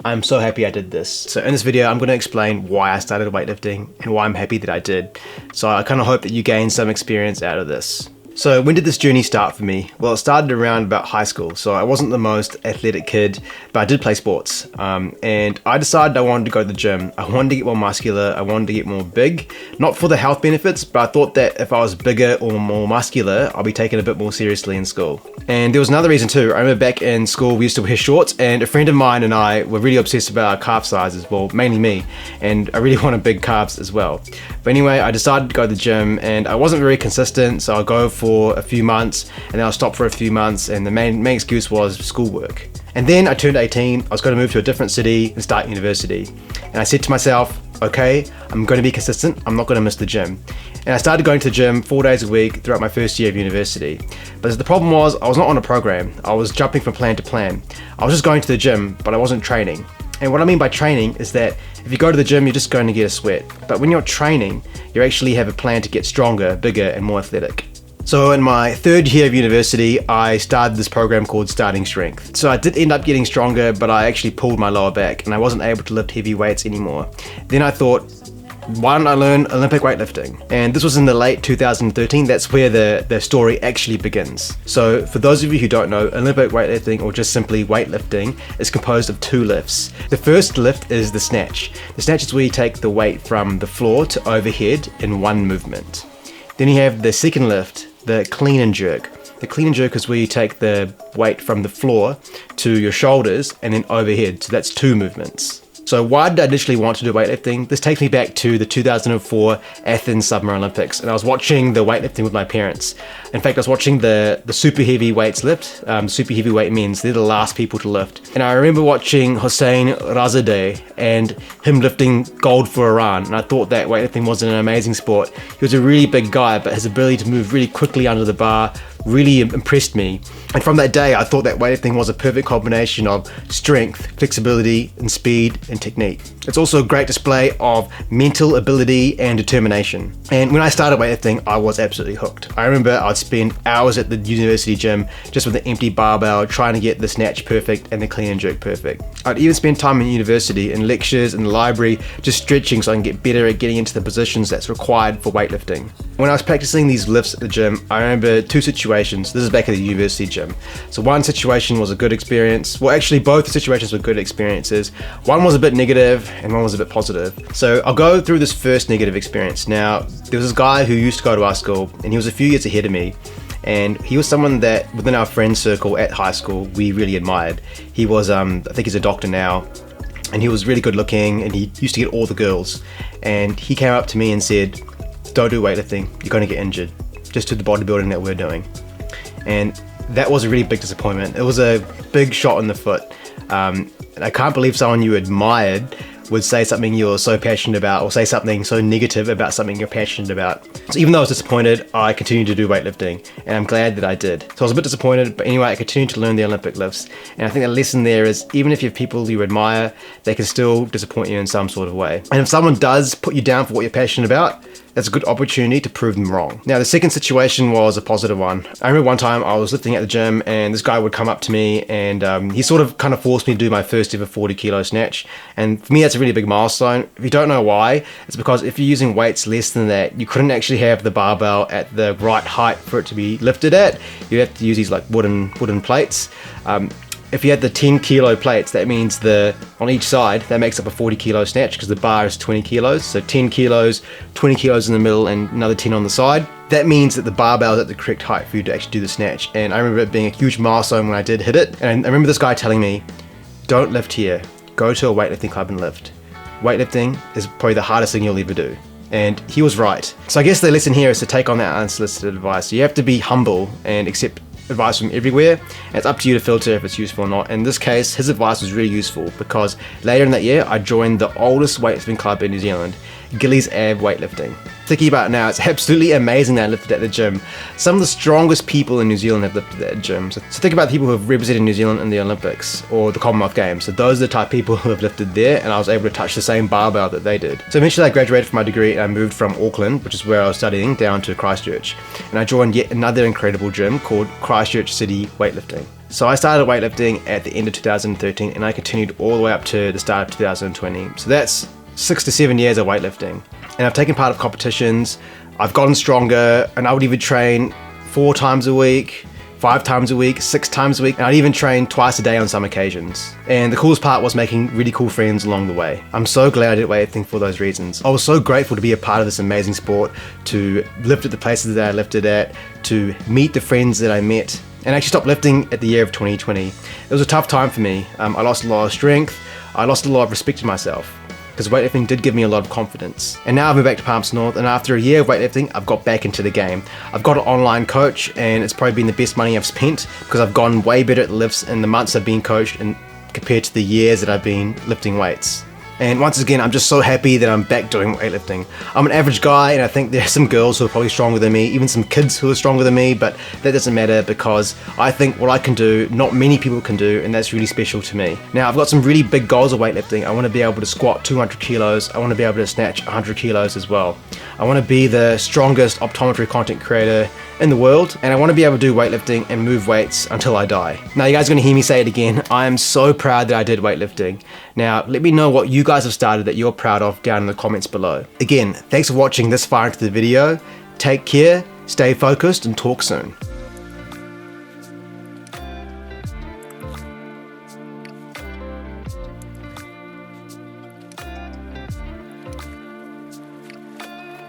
I'm so happy I did this. So in this video, I'm going to explain why I started weightlifting and why I'm happy that I did. So I kind of hope that you gain some experience out of this. So when did this journey start for me? Well, it started around about high school. So I wasn't the most athletic kid, but I did play sports. And I decided I wanted to go to the gym. I wanted to get more muscular. I wanted to get more big, not for the health benefits, but I thought that if I was bigger or more muscular, I'll be taken a bit more seriously in school. And there was another reason too. I remember back in school, we used to wear shorts, and a friend of mine and I were really obsessed about our calf sizes. Well, mainly me, and I really wanted big calves as well. But anyway, I decided to go to the gym, and I wasn't very consistent, so I'll go for a few months, and then I'll stop for a few months, and the main excuse was schoolwork. And then I turned 18, I was going to move to a different city and start university. And I said to myself, okay, I'm going to be consistent, I'm not going to miss the gym. And I started going to the gym 4 days a week throughout my first year of university. But the problem was, I was not on a program. I was jumping from plan to plan. I was just going to the gym, but I wasn't training. And what I mean by training is that if you go to the gym, you're just going to get a sweat. But when you're training, you actually have a plan to get stronger, bigger, and more athletic. So in my third year of university, I started this program called Starting Strength. So I did end up getting stronger, but I actually pulled my lower back and I wasn't able to lift heavy weights anymore. Then I thought, why don't I learn Olympic weightlifting? And this was in the late 2013. That's where the story actually begins. So for those of you who don't know, Olympic weightlifting, or just simply weightlifting, is composed of two lifts. The first lift is the snatch. The snatch is where you take the weight from the floor to overhead in one movement. Then you have the second lift, the clean and jerk. The clean and jerk is where you take the weight from the floor to your shoulders and then overhead. So that's two movements. So why did I initially want to do weightlifting? This takes me back to the 2004 Athens Summer Olympics, and I was watching the weightlifting with my parents. In fact, I was watching the super heavy weights lift. Super heavyweight means they're the last people to lift. And I remember watching Hossein Razadeh and him lifting gold for Iran, and I thought that weightlifting was an amazing sport. He was a really big guy, but his ability to move really quickly under the bar really impressed me. And from that day, I thought that weightlifting was a perfect combination of strength, flexibility, and speed and technique. It's also a great display of mental ability and determination. And when I started weightlifting, I was absolutely hooked. I remember I'd spend hours at the university gym just with an empty barbell trying to get the snatch perfect and the clean and jerk perfect. I'd even spend time in university, in lectures, in the library, just stretching so I can get better at getting into the positions that's required for weightlifting. When I was practicing these lifts at the gym, I remember two situations. This is back at the university gym. So one situation was a good experience. Well, actually both situations were good experiences. One was a bit negative and one was a bit positive. So I'll go through this first negative experience. Now, there was this guy who used to go to our school, and he was a few years ahead of me. And he was someone that within our friend circle at high school, we really admired. He was, I think he's a doctor now, and he was really good looking, and he used to get all the girls. And he came up to me and said, don't do weightlifting, you're going to get injured. Just do the bodybuilding that we're doing. And that was a really big disappointment. It was a big shot in the foot. And I can't believe someone you admired would say something you're so passionate about, or say something so negative about something you're passionate about. So even though I was disappointed, I continued to do weightlifting, and I'm glad that I did. So I was a bit disappointed, but anyway, I continued to learn the Olympic lifts. And I think the lesson there is, even if you have people you admire, they can still disappoint you in some sort of way. And if someone does put you down for what you're passionate about, that's a good opportunity to prove them wrong. Now, the second situation was a positive one. I remember one time I was lifting at the gym, and this guy would come up to me, and he sort of kind of forced me to do my first ever 40 kilo snatch. And for me, that's a really big milestone. If you don't know why, it's because if you're using weights less than that, you couldn't actually have the barbell at the right height for it to be lifted at. You have to use these like wooden plates. If you had the 10 kilo plates, that means on each side, that makes up a 40 kilo snatch because the bar is 20 kilos. So 10 kilos, 20 kilos in the middle, and another 10 on the side. That means that the barbell is at the correct height for you to actually do the snatch. And I remember it being a huge milestone when I did hit it. And I remember this guy telling me, don't lift here, go to a weightlifting club and lift. Weightlifting is probably the hardest thing you'll ever do. And he was right. So I guess the lesson here is to take on that unsolicited advice. You have to be humble and accept advice from everywhere, and it's up to you to filter if it's useful or not. In this case, his advice was really useful because later in that year, I joined the oldest weightlifting club in New Zealand, Gillies Ab Weightlifting. Thinking about it now, it's absolutely amazing that I lifted at the gym. Some of the strongest people in New Zealand have lifted at the gym. So think about the people who have represented New Zealand in the Olympics or the Commonwealth Games. So those are the type of people who have lifted there, and I was able to touch the same barbell that they did. So eventually I graduated from my degree and I moved from Auckland, which is where I was studying, down to Christchurch. And I joined yet another incredible gym called Christchurch City Weightlifting. So I started weightlifting at the end of 2013 and I continued all the way up to the start of 2020. So that's 6 to 7 years of weightlifting. And I've taken part of competitions, I've gotten stronger, and I would even train 4 times a week, 5 times a week, 6 times a week, and I'd even train twice a day on some occasions. And the coolest part was making really cool friends along the way. I'm so glad I did weightlifting for those reasons. I was so grateful to be a part of this amazing sport, to lift at the places that I lifted at, to meet the friends that I met, and actually stopped lifting at the year of 2020. It was a tough time for me. I lost a lot of strength, I lost a lot of respect for myself, because weightlifting did give me a lot of confidence. And now I've moved back to Palms North, and after a year of weightlifting, I've got back into the game. I've got an online coach, and it's probably been the best money I've spent, because I've gotten way better at lifts in the months I've been coached and compared to the years that I've been lifting weights. And once again, I'm just so happy that I'm back doing weightlifting. I'm an average guy, and I think there's some girls who are probably stronger than me, even some kids who are stronger than me, but that doesn't matter because I think what I can do, not many people can do, and that's really special to me. Now, I've got some really big goals of weightlifting. I want to be able to squat 200 kilos. I want to be able to snatch 100 kilos as well. I want to be the strongest optometry content creator in the world, and I want to be able to do weightlifting and move weights until I die. Now, you guys are going to hear me say it again. I am so proud that I did weightlifting. Now, let me know what you guys have started that you're proud of down in the comments below. Again, thanks for watching this far into the video. Take care, stay focused, and talk soon.